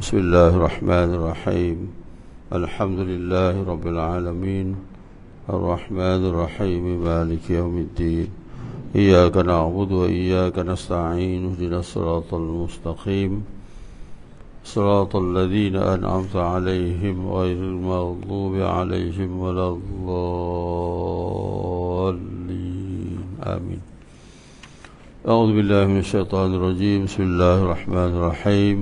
بسم الله الرحمن الرحيم الحمد لله رب العالمين الرحمن الرحيم مالك يوم الدين إياك نعبد وإياك نستعين اهدنا الصراط المستقيم صراط الذين أنعمت عليهم غير المغضوب عليهم ولا الضالين آمين. أعوذ بالله من الشيطان الرجيم. بسم الله الرحمن الرحيم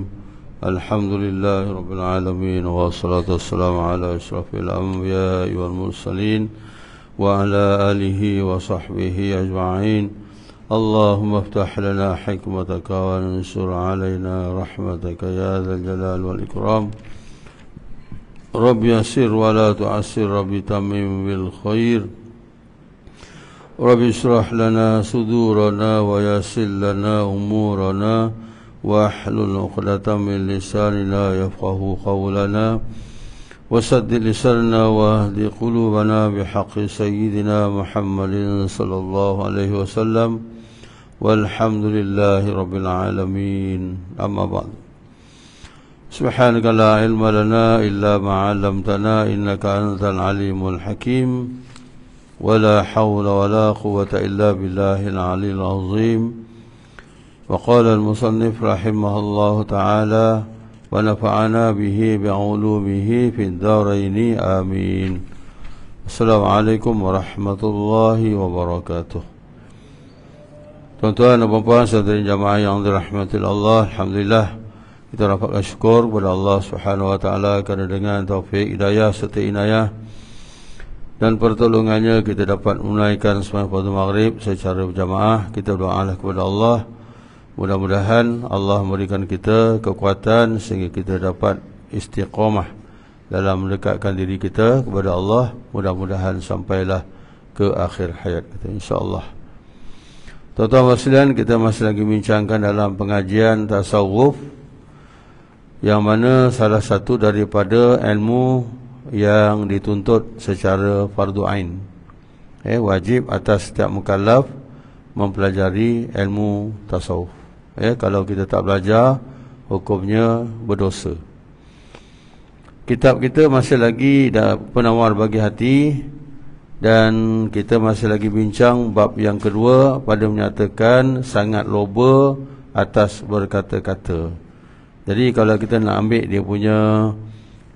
الحمد لله رب العالمين والصلاة والسلام على أشرف الأنبياء والمرسلين وعلى آله وصحبه أجمعين. اللهم افتح لنا حكمتك وانشر علينا رحمتك يا ذا الجلال والإكرام. رب يسر ولا تعسر، رب تمم بالخير. رب اشرح لنا صدورنا ويسر لنا أمورنا واحلل عقدة من لساننا يفقه قولنا وسدد لساننا واهد قلوبنا بحق سيدنا محمد صلى الله عليه وسلم والحمد لله رب العالمين. أما بعد، سبحانك لا علم لنا إلا ما علمتنا إنك أنت العليم الحكيم ولا حول ولا قوة إلا بالله العلي العظيم. وقال المصنف رحمه الله تعالى ونفعنا به بعلومه في الدارين آمين. السلام عليكم warahmatullahi wabarakatuh. Tuan-tuan dan puan-puan saudara jamaah yang dirahmati Allah, alhamdulillah kita dapat bersyukur kepada Allah Subhanahu wa taala kerana dengan taufik, hidayah serta inayah dan pertolongannya kita dapat menunaikan sembahyang fardu maghrib secara berjamaah. Kita berdoalah kepada Allah, mudah-mudahan Allah memberikan kita kekuatan sehingga kita dapat istiqamah dalam mendekatkan diri kita kepada Allah. Mudah-mudahan sampailah ke akhir hayat kita, insya-Allah. Tuan-tuan sekalian, kita masih lagi bincangkan dalam pengajian tasawuf, yang mana salah satu daripada ilmu yang dituntut secara fardu ain, wajib atas setiap mukallaf mempelajari ilmu tasawuf. Kalau kita tak belajar, hukumnya berdosa. Kitab kita masih lagi penawar bagi hati, dan kita masih lagi bincang bab yang kedua pada menyatakan sangat loba atas berkata-kata. Jadi kalau kita nak ambil dia punya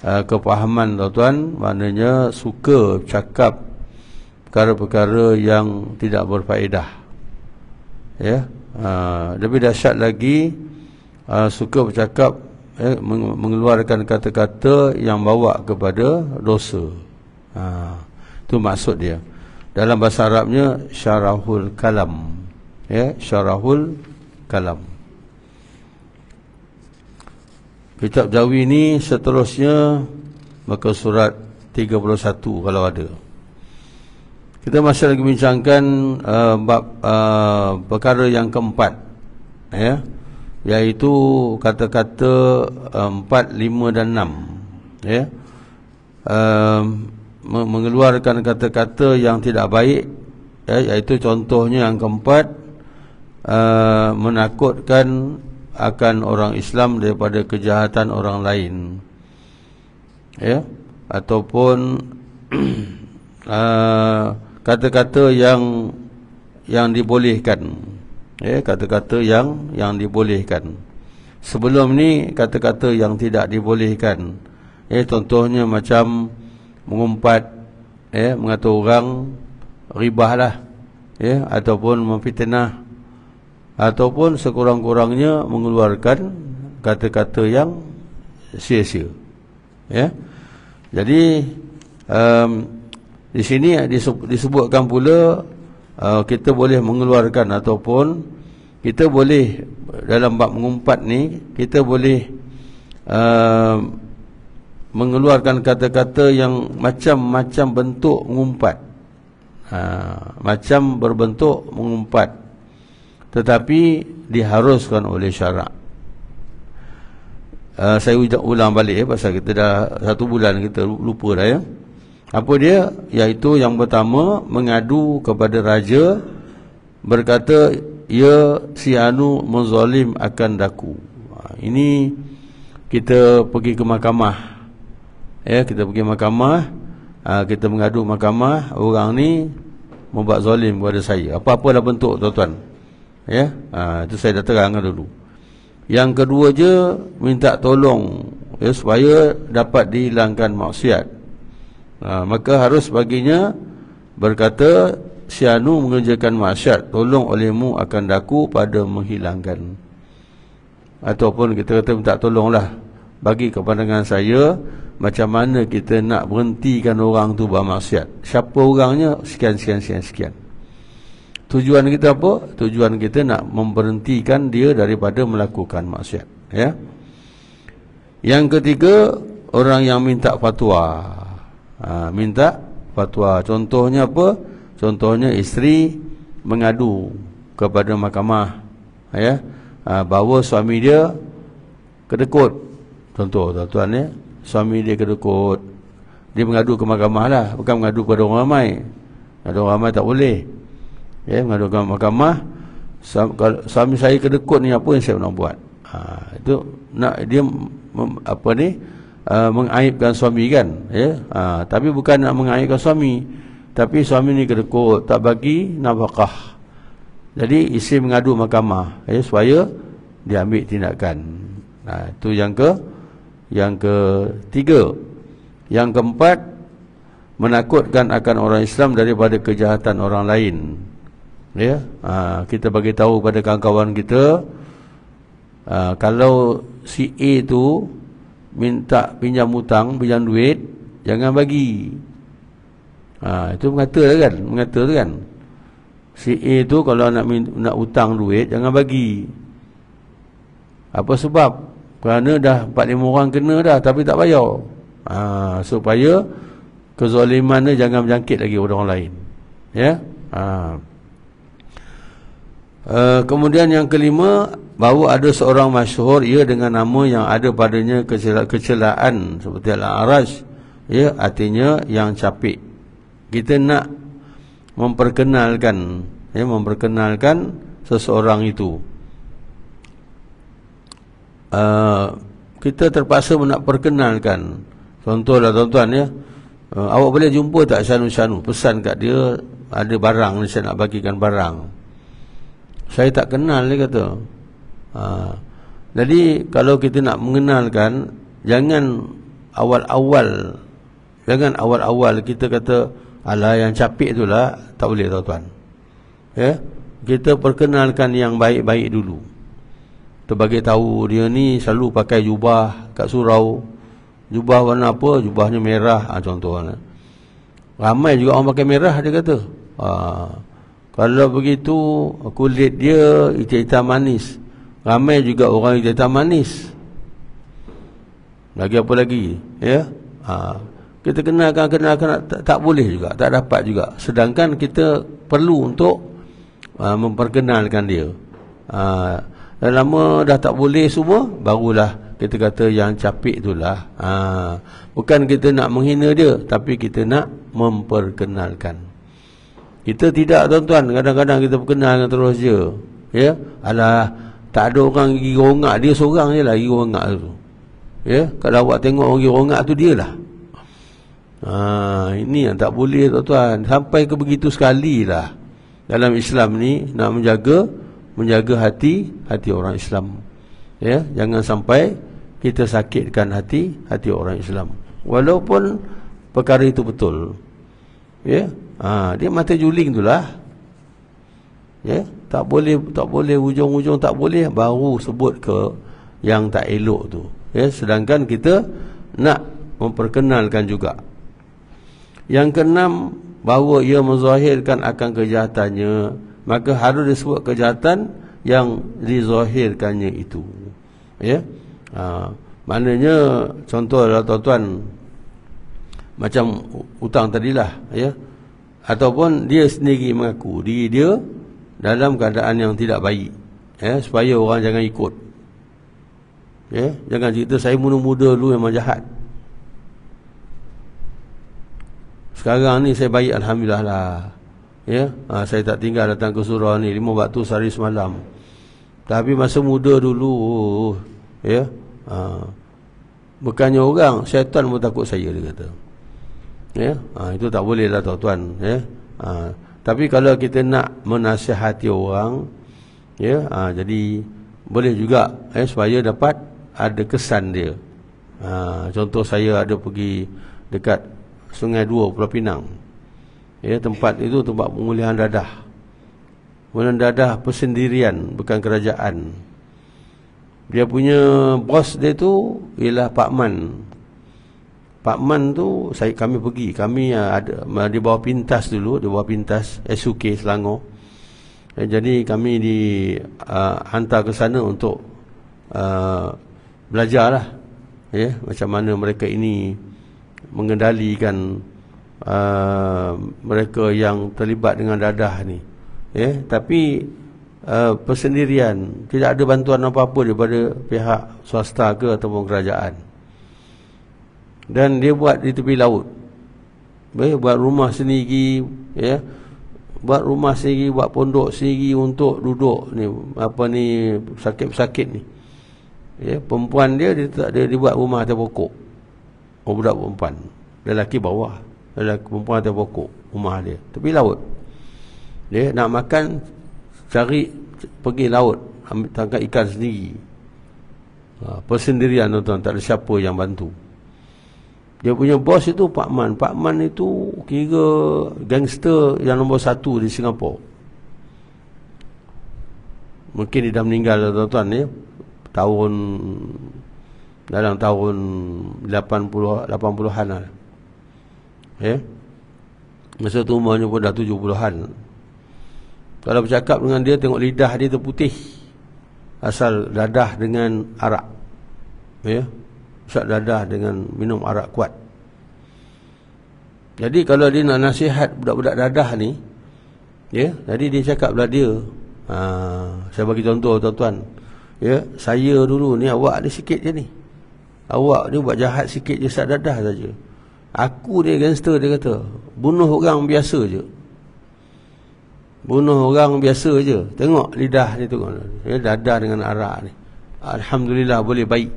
kepahaman, tuan-tuan, maknanya suka cakap perkara-perkara yang tidak berfaedah. Lebih dahsyat lagi, suka bercakap, mengeluarkan kata-kata yang bawa kepada dosa. Itu maksud dia. Dalam bahasa Arabnya syarahul kalam. Syarahul kalam. Kitab Jawi ni seterusnya maka surat 31 kalau ada. Kita masih lagi bincangkan bab perkara yang keempat, iaitu kata-kata 4, 5 dan 6, mengeluarkan kata-kata yang tidak baik, iaitu contohnya yang keempat, menakutkan akan orang Islam daripada kejahatan orang lain, ataupun kata-kata yang dibolehkan, kata-kata yang dibolehkan. Sebelum ni kata-kata yang tidak dibolehkan, contohnya macam mengumpat, mengata orang ribah lah, ataupun memfitnah, ataupun sekurang-kurangnya mengeluarkan kata-kata yang sia-sia. Jadi di sini disebutkan pula kita boleh mengeluarkan, ataupun kita boleh dalam bab mengumpat ni, kita boleh mengeluarkan kata-kata yang macam-macam bentuk mengumpat, macam berbentuk mengumpat, tetapi diharuskan oleh syarak. Saya ulang balik pasal kita dah 1 bulan kita lupa dah. Apa dia? Iaitu yang pertama, mengadu kepada raja, berkata, ya si anu menzalim akan daku. Ini kita pergi ke mahkamah, ya, kita pergi mahkamah, kita mengadu mahkamah, orang ni membuat zalim kepada saya, apa-apalah bentuk, tuan-tuan, ya, itu saya dah terangkan dulu. Yang kedua je, minta tolong, ya, supaya dapat dihilangkan maksiat. Maka harus baginya berkata, si anu mengerjakan maksiat, tolong olehmu akan daku pada menghilangkan. Ataupun kita kata minta tolonglah, bagi kepandangan saya, macam mana kita nak berhentikan orang tu bermaksiat. Siapa orangnya, sekian. Tujuan kita apa? Tujuan kita nak memberhentikan dia daripada melakukan maksiat, ya. Yang ketiga, orang yang minta fatwa. Minta fatwa. Contohnya apa? Contohnya isteri mengadu kepada mahkamah, ya, bahawa suami dia kedekut. Contoh, tuan-tuan, ya, suami dia kedekut. Dia mengadu ke mahkamah lah, bukan mengadu kepada orang ramai. Ada orang ramai tak boleh, ya, mengadu ke mahkamah. Suami saya kedekut ni, apa yang saya nak buat? Itu nak dia mengaibkan suami, kan, ya. Tapi bukan nak mengaibkan suami, tapi suami ni kedekut, tak bagi nafkah. Jadi isteri mengadu mahkamah, ya, supaya diambil tindakan. Itu yang ketiga. Yang keempat, menakutkan akan orang Islam daripada kejahatan orang lain, ya. Kita bagi tahu pada kawan-kawan kita, kalau si A tu minta pinjam duit, jangan bagi. Itu mengata tu kan. Si A tu kalau nak hutang duit, jangan bagi. Apa sebab? Kerana dah 4-5 orang kena dah, tapi tak bayar. Supaya kezaliman dia jangan berjangkit lagi orang lain, ya. Kemudian yang kelima, bahawa ada seorang masyhur, ia dengan nama yang ada padanya kecelaan seperti Al-A'raj, ya, artinya yang capik. Kita nak memperkenalkan seseorang itu. Kita terpaksa nak perkenalkan. Contohlah, tuan-tuan, ya, awak boleh jumpa tak Syanu, pesan kat dia, ada barang ni, saya nak bagikan barang. Saya tak kenal, dia kata. Jadi kalau kita nak mengenalkan, jangan awal-awal kita kata, alah yang capik itulah, tak boleh, tuan-tuan, ya. Kita perkenalkan yang baik-baik dulu. Kita bagi tahu dia ni selalu pakai jubah kat surau. Jubah warna apa? Jubahnya merah, contohnya. Ramai juga orang pakai merah, dia kata. Kalau begitu, kulit dia hitam manis. Ramai juga orang hitam manis. Lagi apa lagi, ya? Kita kenalkan tak boleh juga, tak dapat juga. Sedangkan kita perlu untuk memperkenalkan dia. Dah lama dah tak boleh semua, barulah kita kata yang capik itulah. Bukan kita nak menghina dia, tapi kita nak memperkenalkan. Kita tidak, tuan-tuan, kadang-kadang kita perkenalkan terus je, ya. Alah, tak ada orang gigi rongak, dia seorang je lah gigi rongak tu, ya. Kalau awak tengok orang gigi rongak tu, dia lah. Ini yang tak boleh, tuan-tuan. Sampai ke begitu sekali lah dalam Islam ni, nak menjaga hati orang Islam, ya. Jangan sampai kita sakitkan hati orang Islam, walaupun perkara itu betul, ya. Dia mata juling itulah, ya. Tak boleh hujung-hujung tak boleh, baru sebut ke yang tak elok tu, ya. Sedangkan kita nak memperkenalkan juga. Yang keenam, bahawa ia menzahirkan akan kejahatannya, maka harus disebut kejahatan yang dizahirkannya itu, ya. Maknanya, contohlah, tuan-tuan, macam hutang tadilah, ya. Ataupun dia sendiri mengaku diri dia dalam keadaan yang tidak baik, ya, supaya orang jangan ikut, ya. Jangan cerita saya muda-muda dulu memang jahat, sekarang ni saya baik, alhamdulillah lah, ya. Saya tak tinggal datang ke surau ni 5 waktu sehari semalam. Tapi masa muda dulu, ya, Bukannya orang, syaitan pun takut saya, dia kata. Ya, itu tak boleh lah tuan-tuan, ya. Tapi kalau kita nak menasihati orang, ya, jadi boleh juga, supaya dapat ada kesan dia. Contoh saya ada pergi dekat Sungai Dua, Pulau Pinang. Ya, tempat itu tempat pemulihan dadah. Pemulihan dadah persendirian, bukan kerajaan. Dia punya bos dia tu ialah Pak Man. Pak Man tu kami pergi. Kami ada di bawah pintas dulu, di bawah pintas SUK Selangor. Jadi kami hantar ke sana untuk belajarlah, ya, macam mana mereka ini mengendalikan mereka yang terlibat dengan dadah ni. Ya, tapi persendirian, tidak ada bantuan apa-apa daripada pihak swasta ke ataupun kerajaan. Dan dia buat di tepi laut, buat rumah sendiri, ya, buat rumah sendiri, buat pondok sendiri untuk duduk ni, sakit-sakit ni. Ya, perempuan dia buat rumah atas pokok. Budak perempuan, lelaki bawah, perempuan atas pokok rumah dia tepi laut. Dia nak makan, pergi laut, ambil tangkap ikan sendiri. Persendirian tuan-tuan, tak ada siapa yang bantu. Dia punya bos itu Pak Man. Pak Man itu kira gangster yang nombor 1 di Singapura. Mungkin dia dah meninggal tuan-tuan, ya. Dalam tahun 80-an lah. Ya. Masa tu umurnya pun dah 70-an. Kalau bercakap dengan dia, tengok lidah dia terputih. Asal dadah dengan arak. Ya. Asal dadah dengan minum arak kuat. Jadi kalau dia nak nasihat budak-budak dadah ni, ya, jadi dia cakap pula dia. Saya bagi contoh tuan-tuan. Ya, saya dulu ni, awak ni sikit je ni. Awak ni buat jahat sikit je, sat dadah saja. Aku ni gangster, dia kata. Bunuh orang biasa je. Bunuh orang biasa je. Tengok lidah ni, tengok. Ya, dadah dengan arak ni. Alhamdulillah boleh baik.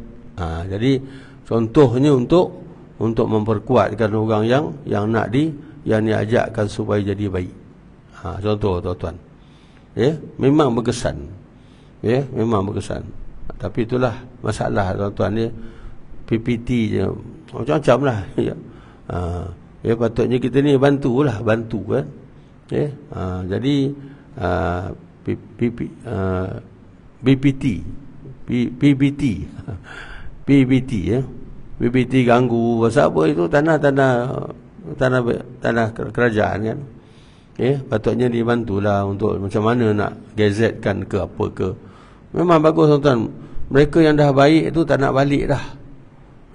Jadi contohnya untuk memperkuatkan orang yang nak diajakkan supaya jadi baik. Contoh tuan-tuan. Ya, memang berkesan. Ya, memang berkesan. Tapi itulah masalah tuan-tuan dia. PPT je macam-macam lah. Ya. Ya, patutnya kita ni bantu kan. Ya. Jadi BPT PBT, ya. BPT ganggu pasal apa itu tanah kerajaan kan. Ya, patutnya dibantulah untuk macam mana nak gazetkan ke apa ke. Memang bagus tuan-tuan. Mereka yang dah baik itu tak nak balik dah.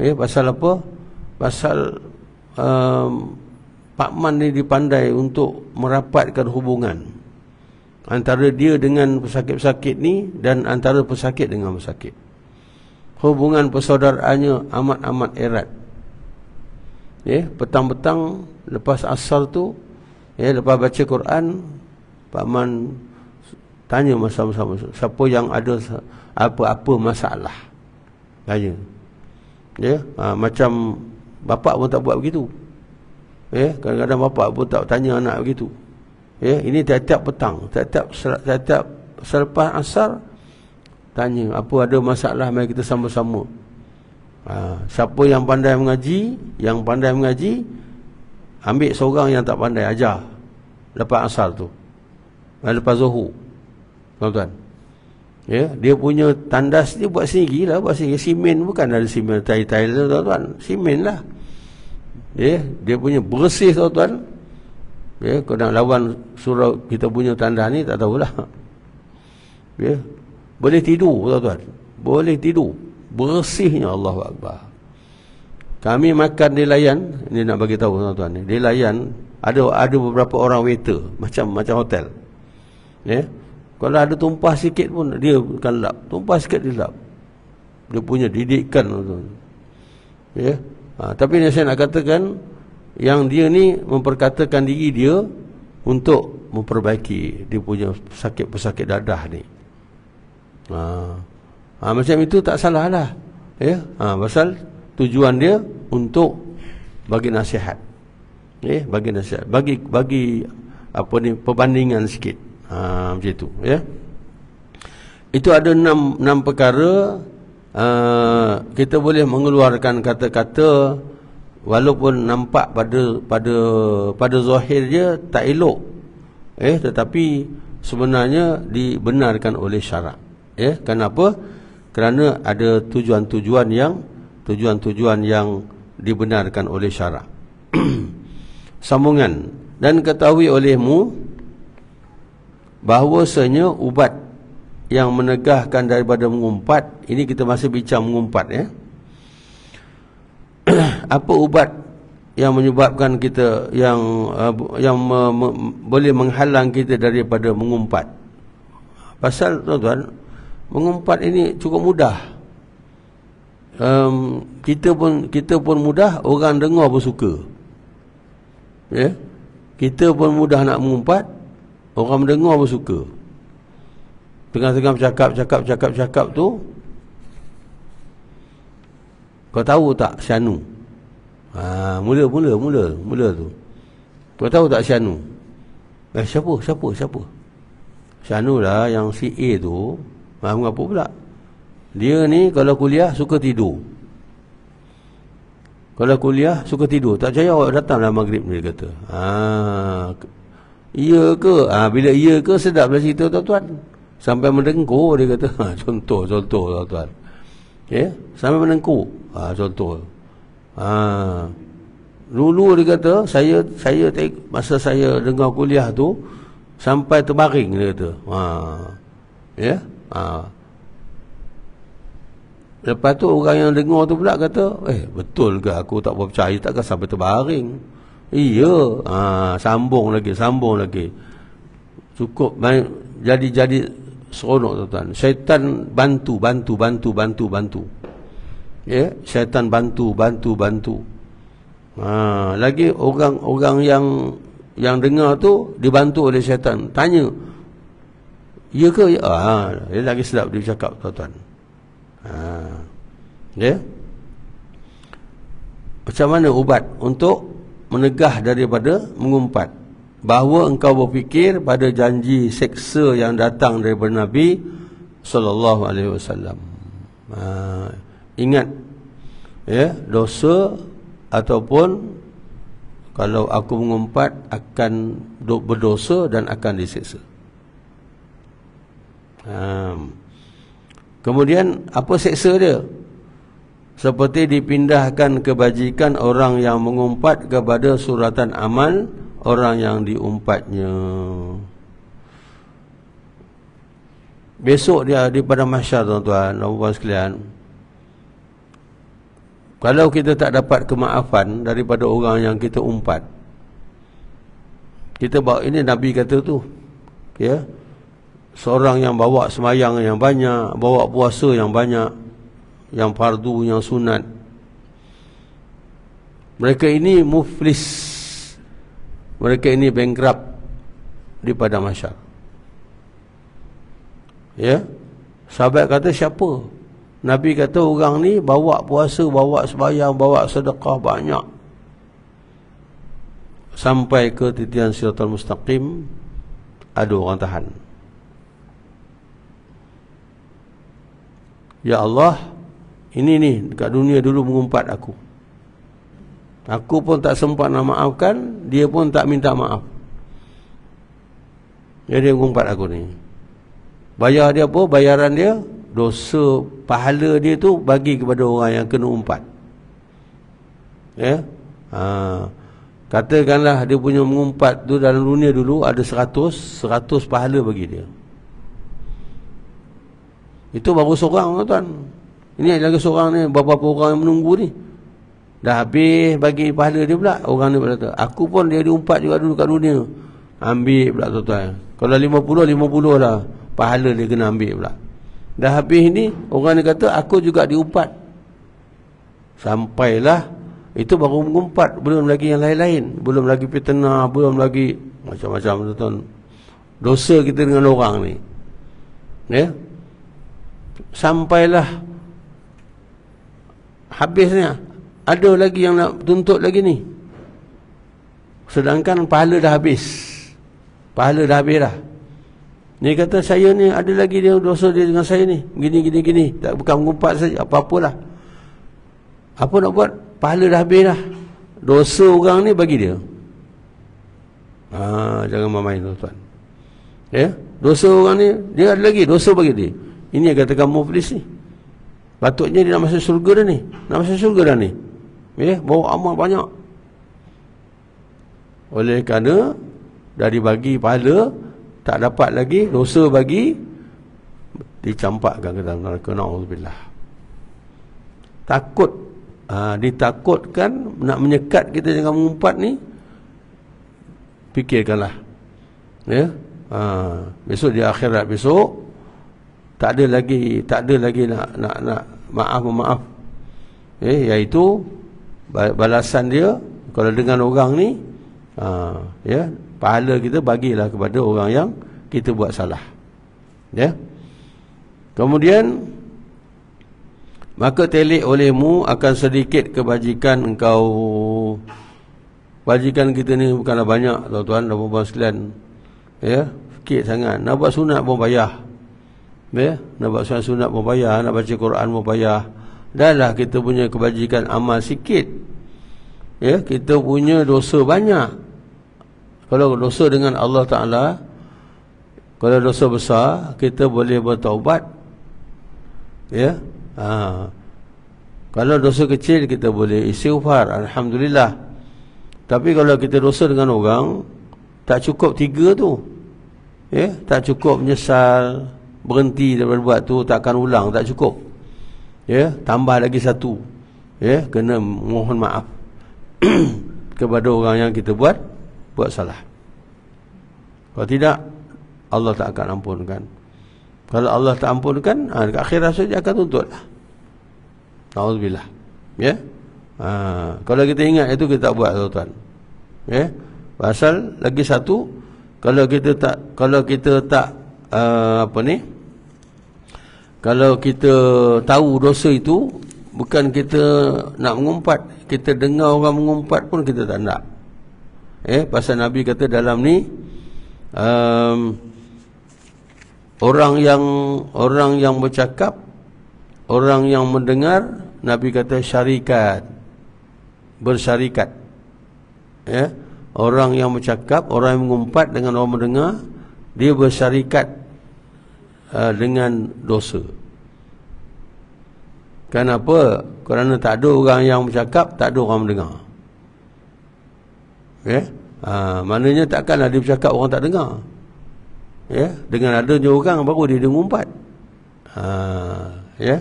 Ya, pasal apa? Pasal Pak Man ni dipandai untuk merapatkan hubungan antara dia dengan pesakit-pesakit ni dan antara pesakit dengan pesakit. Hubungan persaudaraannya amat-amat erat. Ya, petang-petang lepas asar tu, ya, lepas baca Quran, Pak Man tanya sama-sama siapa yang ada apa-apa masalah. Tanya. Ya, macam bapak pun tak buat begitu. Ya, kadang-kadang bapak pun tak tanya anak begitu. Ya, ini tiap-tiap petang, tiap-tiap selepas asar tanya, apa ada masalah, mari kita sama-sama. Siapa yang pandai mengaji, ambil seorang yang tak pandai, ajar lepas asar tu, lepas zuhur, tuan-tuan. Ya, dia punya tandas dia buat sendiri lah, simen, bukan ada simen tai-tai lah tuan-tuan, simen lah. Ya, dia punya bersih tuan-tuan. Ya, kau nak lawan surau kita punya tandas ni tak tahulah. Ya, boleh tidur tuan-tuan, boleh tidur, bersihnya, Allahu Akbar. Kami makan di Layan, ini nak bagi tahu tuan-tuan ni, di Layan ada beberapa orang waiter macam hotel. Ya, kalau ada tumpah sikit pun dia akan lap, tumpah sikit dia lap. Dia punya didikan tuan-tuan. Ya, tapi saya nak katakan yang dia ni memperkatakan diri dia untuk memperbaiki dia punya pesakit dadah ni. Macam itu tak salah lah. Ya, pasal tujuan dia untuk bagi nasihat. Bagi nasihat, bagi apa ni, perbandingan sikit. Macam itu, ya. Itu ada 6 perkara. Kita boleh mengeluarkan kata-kata walaupun nampak pada zahir dia tak elok, tetapi sebenarnya dibenarkan oleh syarak. Kenapa? Kerana ada tujuan-tujuan yang dibenarkan oleh syarak. Sambungan. Dan ketahui olehmu bahawasanya ubat yang menegahkan daripada mengumpat, ini kita masih bincang mengumpat, ya. Apa ubat yang menyebabkan kita boleh menghalang kita daripada mengumpat? Pasal tuan-tuan, mengumpat ini cukup mudah. Kita pun mudah, orang dengar pun suka. Ya. Kita pun mudah nak mengumpat, orang mendengar pun suka. Tengah-tengah bercakap tu, kau tahu tak Syanu? Mula tu. Kau tahu tak Syanu? Siapa? Syanu lah, yang si A tu. Mengapa pula? Dia ni kalau kuliah suka tidur. Tak percaya awak datanglah maghrib, dia kata. Iya ke? Bila iya ke, sedaplah cerita tuan-tuan. Sampai mendengkur, dia kata. Contoh tuan-tuan. Sampai mendengkur. Contoh. Dulu dia kata, saya masa saya dengar kuliah tu sampai terbaring, dia kata. Lepas tu orang yang dengar tu pula kata, betul ke aku tak percaya, takkan sampai terbaring. Iya. Sambung lagi. Cukup jadi seronok tuan-tuan. Syaitan bantu. Syaitan bantu. Lagi orang yang dengar tu dibantu oleh syaitan. Tanya, ya ke? Dia lagi sedap dia cakap, tuan-tuan. Macam mana ubat untuk menegah daripada mengumpat? Bahawa engkau berfikir pada janji seksa yang datang daripada Nabi sallallahu alaihi wasallam. Ingat, dosa ataupun kalau aku mengumpat akan berdosa dan akan diseksa. Kemudian apa seksa dia? Seperti dipindahkan kebajikan orang yang mengumpat kepada suratan amal orang yang diumpatnya. Besok dia di padang mahsyar, tuan-tuan dan puan sekalian, kalau kita tak dapat kemaafan daripada orang yang kita umpat, kita bawa, ini Nabi kata tu, seorang yang bawa semayang yang banyak, bawa puasa yang banyak, yang fardu, yang sunat, mereka ini muflis, mereka ini bankrupt di padang mahsyar. Sahabat kata, siapa? Nabi kata, orang ni bawa puasa, bawa sembahyang, bawa sedekah banyak, sampai ke titian siratal mustaqim, ada orang tahan. Ya Allah, ini ni dekat dunia dulu mengumpat aku. Aku pun tak sempat nak maafkan, dia pun tak minta maaf. Jadi dia mengumpat aku ni. Bayar dia apa? Bayaran dia, dosa pahala dia tu bagi kepada orang yang kena umpat. Katakanlah dia punya mengumpat tu dalam dunia dulu ada 100 pahala bagi dia. Itu baru seorang, tuan. Ini lagi seorang ni, beberapa orang yang menunggu ni. Dah habis bagi pahala dia pula. Orang ni berkata, aku pun dia diumpat juga dulu kat dunia. Ambil pula, tuan-tuan. Kalau 50 lah pahala dia kena ambil pula. Dah habis ni, orang ni kata, aku juga diumpat. Sampailah, itu baru mengumpat. Belum lagi yang lain-lain. Belum lagi fitnah, belum lagi macam-macam, tuan. Dosa kita dengan orang ni. Sampailah habisnya. Ada lagi yang nak tuntut lagi ni. Sedangkan pahala dah habis. Pahala dah habis dah. Ni kata saya ni ada lagi dia dosa dia dengan saya ni. Gini. Tak bukan mengumpat saja, apa-apalah. Apa nak buat? Pahala dah habis dah. Dosa orang ni bagi dia. Jangan main tuan-tuan. Ya, dosa orang ni dia ada lagi dosa bagi dia. Ini yang katakan muflis ni. Patutnya dia nak masuk syurga dah ni. Nak masuk syurga dah ni. Ya, bawa amal banyak. Oleh kerana dah dibagi pahala, tak dapat lagi dosa bagi, dicampakkan ke dalam neraka. Na'udzubillah. Takut, ditakutkan nak menyekat kita jangan mengumpat ni. Fikirkanlah, ya. Besok di akhirat besok tak ada lagi nak maaf, iaitu balasan dia kalau dengan orang ni, ya, pahala kita bagilah kepada orang yang kita buat salah, ya. Kemudian maka telik olehmu akan sedikit kebajikan engkau. Bajikan kita ni bukanlah banyak, tuan-tuan dan puan-puan sekalian, ya, sikit sangat. Nak buat sunat pun payah, ya, nak buat sunat pun payah, nak baca Quran pun payah. Dahlah kita punya kebajikan amal sikit, ya, kita punya dosa banyak. Kalau dosa dengan Allah Ta'ala, kalau dosa besar, kita boleh bertaubat, ya. Kalau dosa kecil, kita boleh istighfar, alhamdulillah. Tapi kalau kita dosa dengan orang, tak cukup 3 tu, ya, tak cukup menyesal, berhenti daripada buat tu, takkan ulang, tak cukup, ya, tambah lagi 1, ya, kena mohon maaf kepada orang yang kita buat salah. Kalau tidak, Allah tak akan ampunkan. Kalau Allah tak ampunkan, dekat akhirat saja akan tuntutlah. Na'udzubillah, ya. Kalau kita ingat itu, kita tak buat, tuan-tuan, ya. Pasal lagi satu, kalau kita tak kalau kita tahu dosa itu, bukan kita nak mengumpat, kita dengar orang mengumpat pun kita tak nak, pasal Nabi kata dalam ni, orang yang bercakap, orang yang mendengar, Nabi kata bersyarikat, ya. Orang yang bercakap, orang yang mengumpat dengan orang mendengar, dia bersyarikat dengan dosa. Kenapa? Kerana tak ada orang yang bercakap, tak ada orang mendengar, ya. Maknanya takkanlah dia bercakap orang tak dengar, ya. Dengan adanya orang baru dia mengumpat, ya.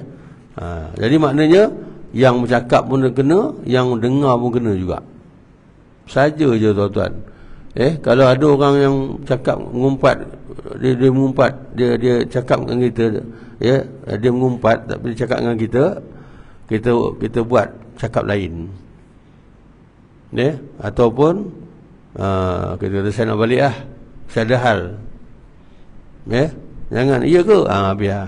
Jadi maknanya yang bercakap pun kena, yang dengar pun kena juga. Saja je, tuan-tuan. Kalau ada orang yang cakap mengumpat, dia mengumpat, dia cakap dengan kita, ya, dia mengumpat tapi dia cakap dengan kita buat cakap lain, ya, ataupun kita kata saya nak balik lah, saya ada hal, ya, jangan, iya ke? Biar,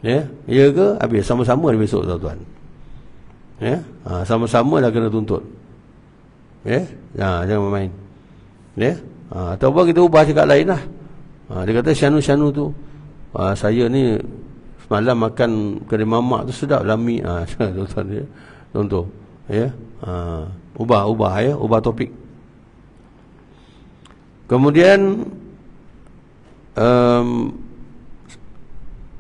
ya, iya ke? Habis sama-sama besok, tuan-tuan, ya. Sama-sama dah kena tuntut, ya. Jangan main, ya. Ataupun kita ubah cakap lain lah. Dia kata syanu tu, saya ni semalam makan kedai mamak tu sedap lami, tuan-tuan, ya, contoh, ya. Ubah, ya, ubah topik. Kemudian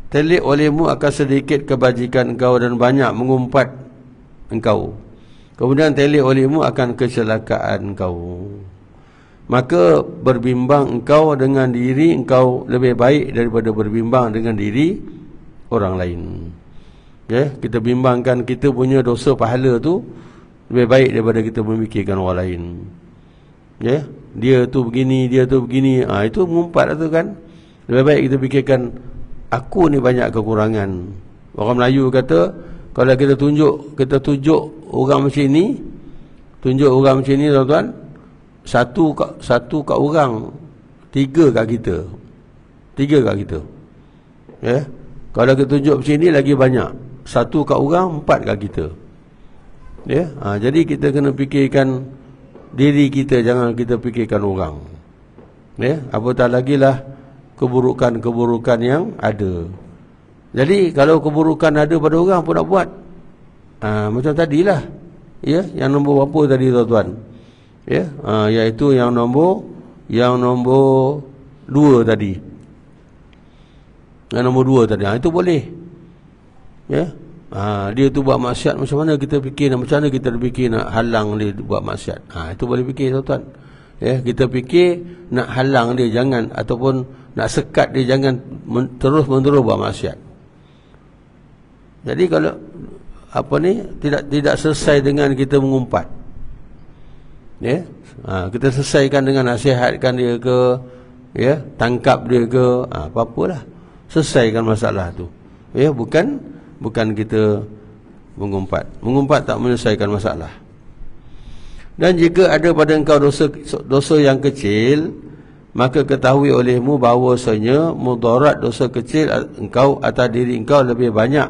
telik olehmu akan sedikit kebajikan engkau dan banyak mengumpat engkau. Kemudian telik olehmu akan kecelakaan engkau. Maka berbimbang engkau dengan diri engkau lebih baik daripada berbimbang dengan diri orang lain. Ya, kita bimbangkan kita punya dosa pahala tu lebih baik daripada kita memikirkan orang lain. Ya, dia tu begini, itu mengumpat tu kan. Lebih baik kita fikirkan aku ni banyak kekurangan. Orang Melayu kata, kalau kita tunjuk orang macam ni, tuan-tuan, satu kat orang, tiga kat kita, ya. Kalau kita tunjuk macam ni lagi banyak, satu kat orang, 4 kat kita. Ya, jadi kita kena fikirkan diri kita, jangan kita fikirkan orang. Ya, apatah lagi lah keburukan-keburukan yang ada. Jadi kalau keburukan ada pada orang pun nak buat. Macam tadilah. Ya, yang nombor berapa tadi tuan-tuan? Ya, iaitu yang nombor 2 tadi. Yang nombor 2 tadi. Itu boleh. Ya. Dia tu buat maksiat, macam mana kita fikir, macam mana kita fikir nak halang dia buat maksiat. Itu boleh fikir tuan-tuan. Ya, kita fikir nak halang dia jangan, ataupun nak sekat dia jangan terus-menerus buat maksiat. Jadi kalau tidak selesai dengan kita mengumpat. Ya, kita selesaikan dengan nasihatkan dia ke, ya, tangkap dia ke, apa-apalah. Selesaikan masalah tu. Ya, bukan kita mengumpat. Mengumpat tak menyelesaikan masalah. Dan jika ada pada engkau dosa yang kecil, maka ketahui olehmu bahawasanya mudarat dosa kecil engkau atas diri engkau lebih banyak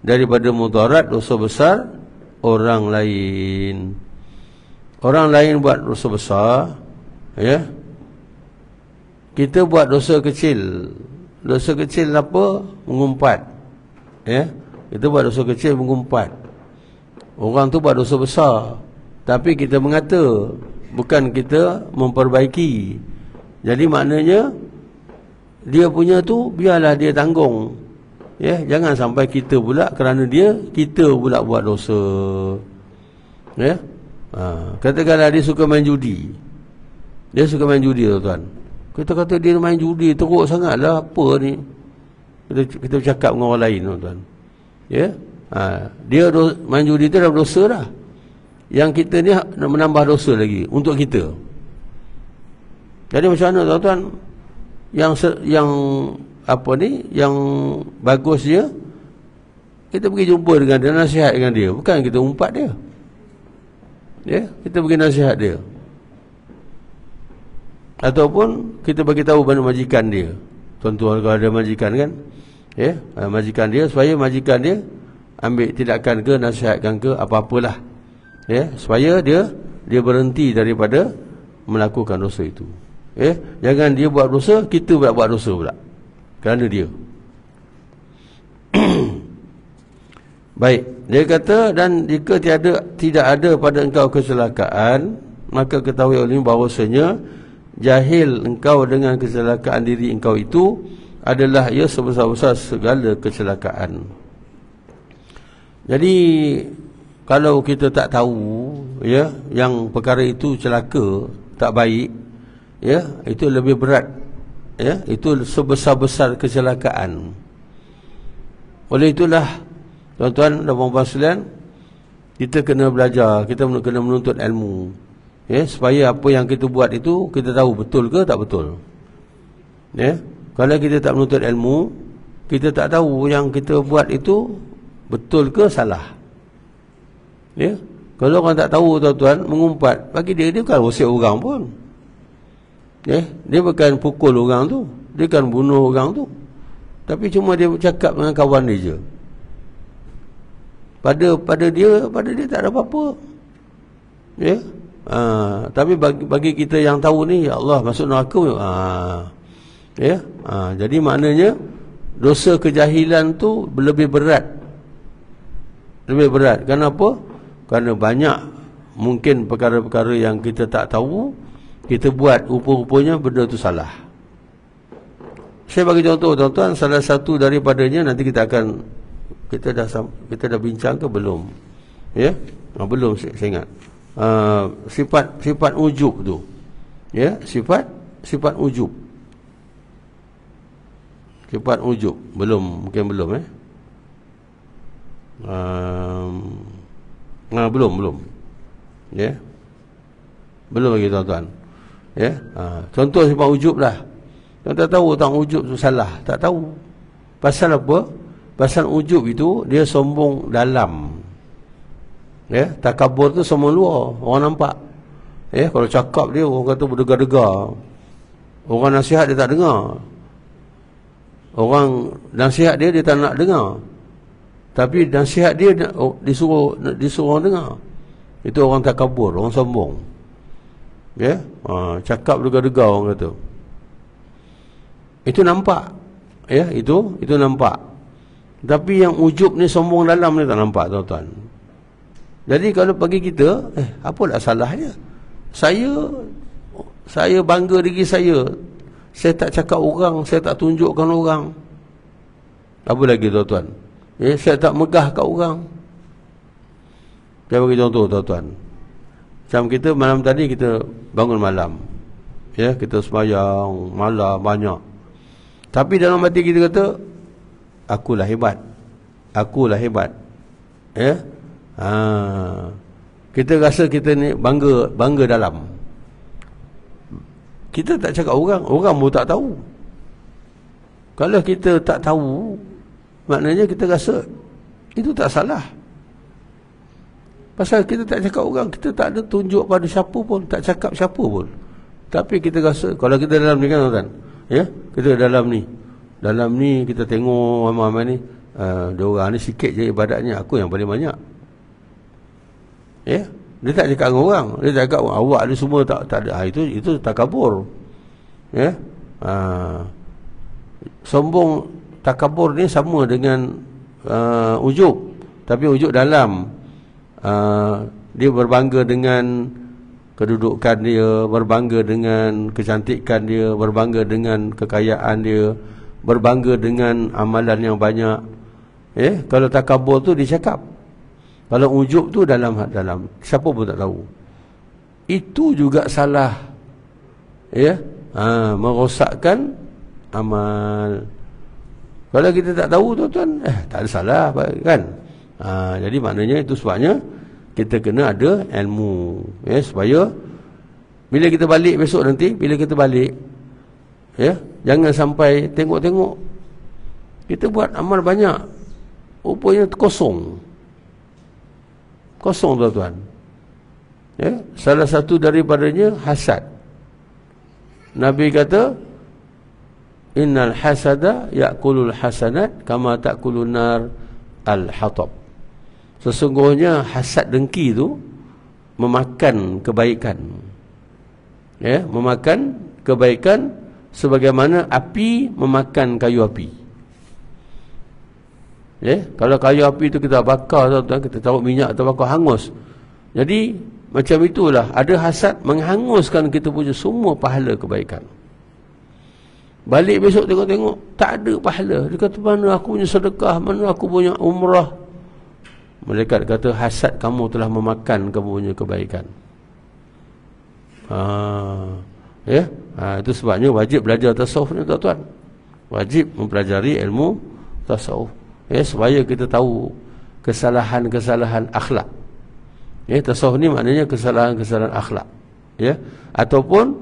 daripada mudarat dosa besar orang lain. Orang lain buat dosa besar, ya, kita buat dosa kecil. Dosa kecil apa? Mengumpat. Ya, kita buat dosa kecil mengumpat. Orang tu buat dosa besar, tapi kita mengata, bukan kita memperbaiki. Jadi maknanya dia punya tu biarlah dia tanggung. Ya, jangan sampai kita pula kerana kita pula buat dosa. Ya. Katakanlah dia suka main judi. Dia suka main judi, tuan-tuan. Kita kata dia main judi teruk sangatlah, apa ni? Kita cakap dengan orang lain, tuan-tuan. Ya. Dia main judi tu dah berdosa dah. Yang kita ni nak menambah dosa lagi untuk kita. Jadi macam mana, tuan-tuan? Yang bagus dia, kita pergi jumpa dengan dia, nasihat dengan dia, bukan kita umpat dia. Ya, kita bagi nasihat dia. Ataupun kita bagi tahu pada majikan dia. Tuan-tuan kalau ada majikan kan, ya, majikan dia, supaya majikan dia ambil tindakan ke, nasihatkan ke, apa-apalah. Ya, supaya dia berhenti daripada melakukan dosa itu. Ya, jangan dia buat dosa, kita pula buat dosa pula kerana dia. Baik, dia kata, dan jika tidak ada pada engkau kecelakaan, maka ketahui olehmu bahawasanya jahil engkau dengan kecelakaan diri engkau itu adalah ia sebesar-besar segala kecelakaan. Jadi kalau kita tak tahu, ya, yang perkara itu celaka, tak baik, ya, itu lebih berat. Ya, itu sebesar-besar kecelakaan. Oleh itulah, tuan-tuan dan puan-puan sekalian, kita kena belajar, kita kena menuntut ilmu. Ya, supaya apa yang kita buat itu kita tahu betul ke tak betul. Ya, kalau kita tak menuntut ilmu, kita tak tahu yang kita buat itu betul ke salah. Ya, kalau orang tak tahu, tuan-tuan, mengumpat, bagi dia bukan usik orang pun. Ya, dia bukan pukul orang tu, dia bukan bunuh orang tu, tapi cuma dia bercakap dengan kawan dia je. Pada dia tak ada apa-apa. Ya. Tapi bagi kita yang tahu ni, ya Allah, masuk neraka. Ya. Jadi maknanya dosa kejahilan tu lebih berat. Lebih berat. Kenapa? Kerana banyak mungkin perkara-perkara yang kita tak tahu, kita buat, rupa-rupanya benda tu salah. Saya bagi contoh, tuan-tuan, salah satu daripadanya nanti kita dah bincang ke belum? Ya, belum, saya ingat. Sifat ujub tu. Ya, sifat ujub. Sifat ujub belum, mungkin belum. Belum. Ya, belum lagi, tuan-tuan. Ya, contoh sifat ujub lah. Tuan-tuan tahu tak ujub tu salah? Tak tahu. Pasal apa? Pasal ujub itu dia sombong dalam. Ya, takabur tu sombong luar, orang nampak. Ya, kalau cakap dia, orang kata berdegar-degar. Orang nasihat dia tak dengar. Orang nasihat dia tak nak dengar. Tapi nasihat dia disuruh orang dengar. Itu orang takabur, orang sombong. Ya, cakap dega-dega orang kata. Itu nampak. Ya, itu nampak. Tapi yang ujub ni, sombong dalam ni tak nampak, tuan-tuan. Jadi kalau bagi kita, apalah salahnya? Saya bangga diri saya. Saya tak cakap orang, saya tak tunjukkan orang. Apa lagi, tuan-tuan? Saya tak megah kat orang. Saya bagi contoh, tuan-tuan. Macam kita malam tadi, kita bangun malam. Ya, kita sembahyang malam banyak. Tapi dalam hati kita kata, akulah hebat. Akulah hebat. Ya. Kita rasa kita ni bangga dalam. Kita tak cakap orang pun tak tahu. Kalau kita tak tahu, maknanya kita rasa itu tak salah. Pasal kita tak cakap orang, kita tak ada tunjuk pada siapa pun, tak cakap siapa pun. Tapi kita rasa, kalau kita dalam ni kan, tuan-tuan, ya, kita dalam ni kita tengok ramai-ramai ni, diorang ni sikit je ibadatnya, aku yang paling banyak. Ya, dia tak cakap dengan orang, dia cakap awak ni semua tak ada. Itu takabur. Ya, sombong, takabur ni sama dengan ujub, tapi ujub dalam. Dia berbangga dengan kedudukan dia, berbangga dengan kecantikan dia, berbangga dengan kekayaan dia, berbangga dengan amalan yang banyak. Kalau takabur tu dia cakap. Kalau ujub tu dalam, siapa pun tak tahu. Itu juga salah. Ya, merosakkan amal. Kalau kita tak tahu, tuan-tuan, tak ada salah kan. Jadi maknanya itu sebabnya kita kena ada ilmu, ya, supaya bila kita balik besok nanti, bila kita balik, ya, jangan sampai tengok-tengok kita buat amal banyak, rupanya kosong, tuan-tuan. Ya, salah satu daripadanya hasad. Nabi kata, innal hasada ya'kulul hasanat kama ta'kulun nar al-hatab. Sesungguhnya hasad dengki itu memakan kebaikan. Ya, memakan kebaikan sebagaimana api memakan kayu api. Ya, kalau kayu api itu kita bakar, tuan-tuan, kita taruh minyak atau bakar, hangus. Jadi macam itulah, ada hasad menghanguskan kita punya semua pahala kebaikan. Balik besok tengok-tengok, tak ada pahala. Dia kata, mana aku punya sedekah, mana aku punya umrah. Malaikat kata, hasad kamu telah memakan kamu punya kebaikan. Ya, itu sebabnya wajib belajar tasawuf ni, tuan-tuan. Wajib mempelajari ilmu tasawuf, ya, supaya kita tahu kesalahan-kesalahan akhlak. Ya, tasawuf ni maknanya kesalahan-kesalahan akhlak. Ya, ataupun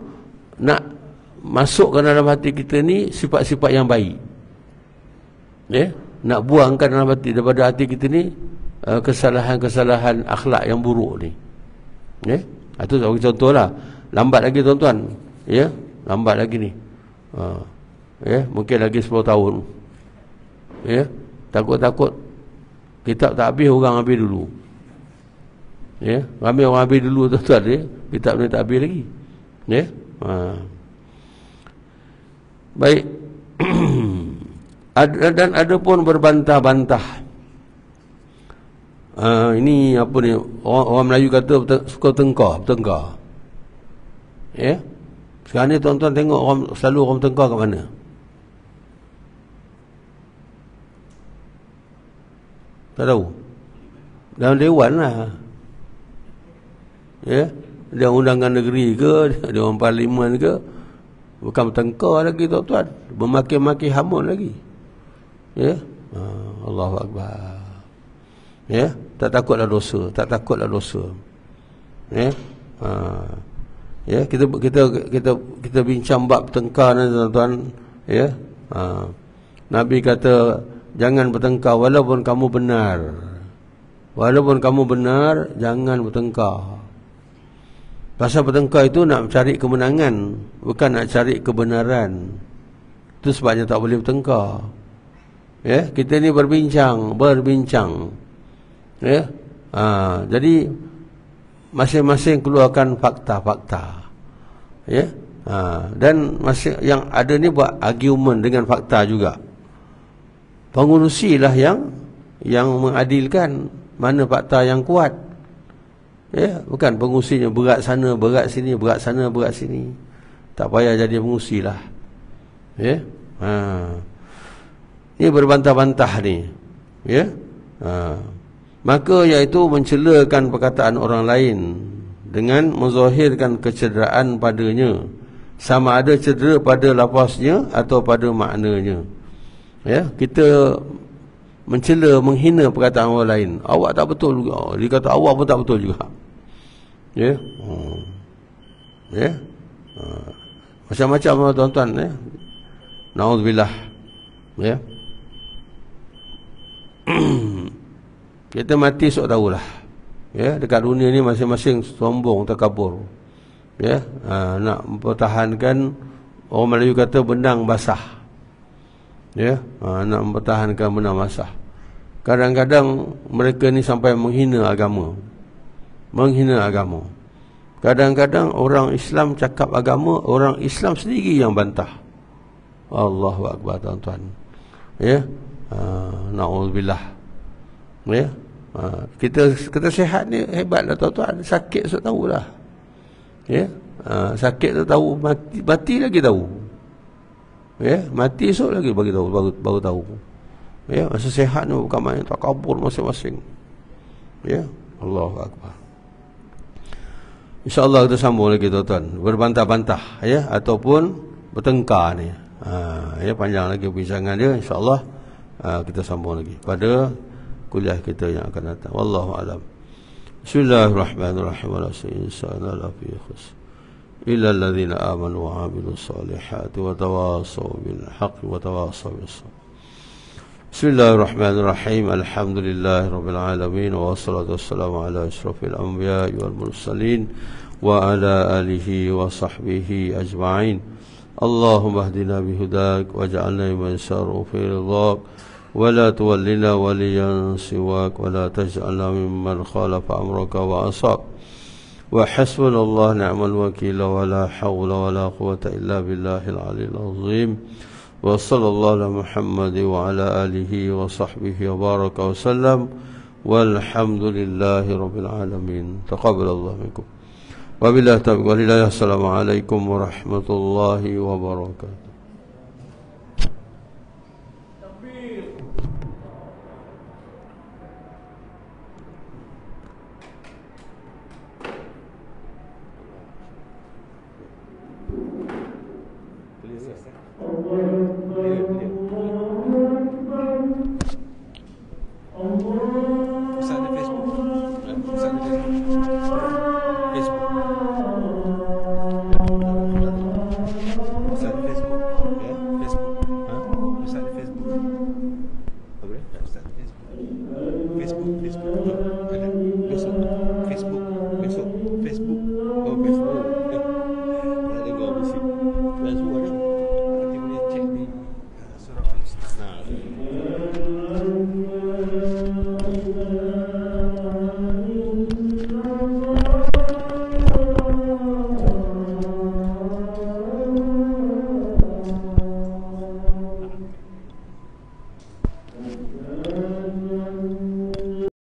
nak masukkan dalam hati kita ni sifat-sifat yang baik. Ya, nak buangkan dalam hati, daripada hati kita ni kesalahan-kesalahan akhlak yang buruk ni. Ya, itu bagi contohlah. Lambat lagi, tuan-tuan. Ya, lambat lagi ni. Ya, mungkin lagi 10 tahun. Ya, takut-takut kitab tak habis, orang habis dulu. Ya, ramai orang habis dulu, tuan-tuan, ya. Kitab ni tak habis lagi. Ya. Baik. Dan ada pun berbantah-bantah. Ini apa ni, orang Melayu kata suka bertengkar. Ya. Sekarang ni, tuan-tuan, tengok selalu orang bertengkar kat mana? Tak tahu. Dalam dewan lah. Ya, dia undangan negeri ke, dia orang parlimen ke, bukan bertengkar lagi, tuan-tuan, bermaki-maki hamun lagi. Ya, Allahu Akbar. Ya, tak takutlah dosa, tak takutlah dosa. Ya, ya, kita bincang bab bertengkar ni, tuan-tuan. Ya, Nabi kata jangan bertengkar walaupun kamu benar. Walaupun kamu benar, jangan bertengkar. Pasal bertengkar itu nak cari kemenangan, bukan nak cari kebenaran. Itu sebabnya tak boleh bertengkar. Ya, kita ni berbincang. Ya. Jadi masing-masing keluarkan fakta-fakta. Ya. Dan yang ada ni buat argument dengan fakta juga. Pengurusilah yang mengadilkan mana fakta yang kuat. Ya, bukan pengurusinya berat sana, berat sini, berat sana, berat sini. Tak payah jadi pengurusilah. Ya. Ini berbantah-bantah ni. Ya. Maka iaitu mencelakan perkataan orang lain dengan menzahirkan kecederaan padanya, sama ada cedera pada lafaznya atau pada maknanya. Ya, kita mencela, menghina perkataan orang lain. Awak tak betul juga. Dia kata awak pun tak betul juga. Ya. Ya. Macam-macam tuan-tuan, ya. Nauzubillah. Ya. Kita mati sok tahulah. Ya, dekat dunia ni masing-masing sombong, takabur. Ya, nak mempertahankan, orang Melayu kata benang basah. Ya, nak mempertahankan benang basah. Kadang-kadang mereka ni sampai menghina agama. Kadang-kadang orang Islam cakap agama, orang Islam sendiri yang bantah. Allahu Akbar, tuan-tuan. Ya. Na'udzubillah. Ya. Kita sihat ni hebatlah, tuan-tuan. Sakit so tahulah. Ya. Sakit tu tahu, mati lagi tahu. Ya, mati esok lagi bagi tahu, baru tahu. Ya, masa sihat ni bukan main, takabur masing-masing. Ya, Allahu Akbar. InsyaAllah kita sambung lagi, tuan-tuan. Berbantah-bantah, ya, ataupun bertengkar ni. Ya, panjang lagi perbincangan dia. InsyaAllah kita sambung lagi pada kuliah kita yang akan datang. Wallahu a'lam. Bismillahirrahmanirrahim. Wa la insana la fi khusr illa alladhina amanu wa 'amilus solihati wa tawasaw bil haqqi wa tawasaw bis sabr. Bismillahirrahmanirrahim. Alhamdulillahirabbil alamin wa wassalatu wassalamu ala asyrafil anbiya'i wal mursalin wa ala alihi wa sahbihi ajma'in. Allahumma hdina bihudak waj'alna mimman yasharu fi ridhak wa la tuwallina waliyan siwak wa la taj'alna mimman khalafa amraka wa asab. Wa hasbunallahu ni'mal wakeel wa la hawla wa la quwwata illa billahil aliyyil azim. Wa sallallahu ala Muhammad wa ala alihi wa sahbihi wa baraka wa sallam. Walhamdulillahi rabbil alamin. Taqabbalallahu minkum. Wabillahi taufiq wal hidayah. Assalamualaikum warahmatullahi wabarakatuh. Facebook.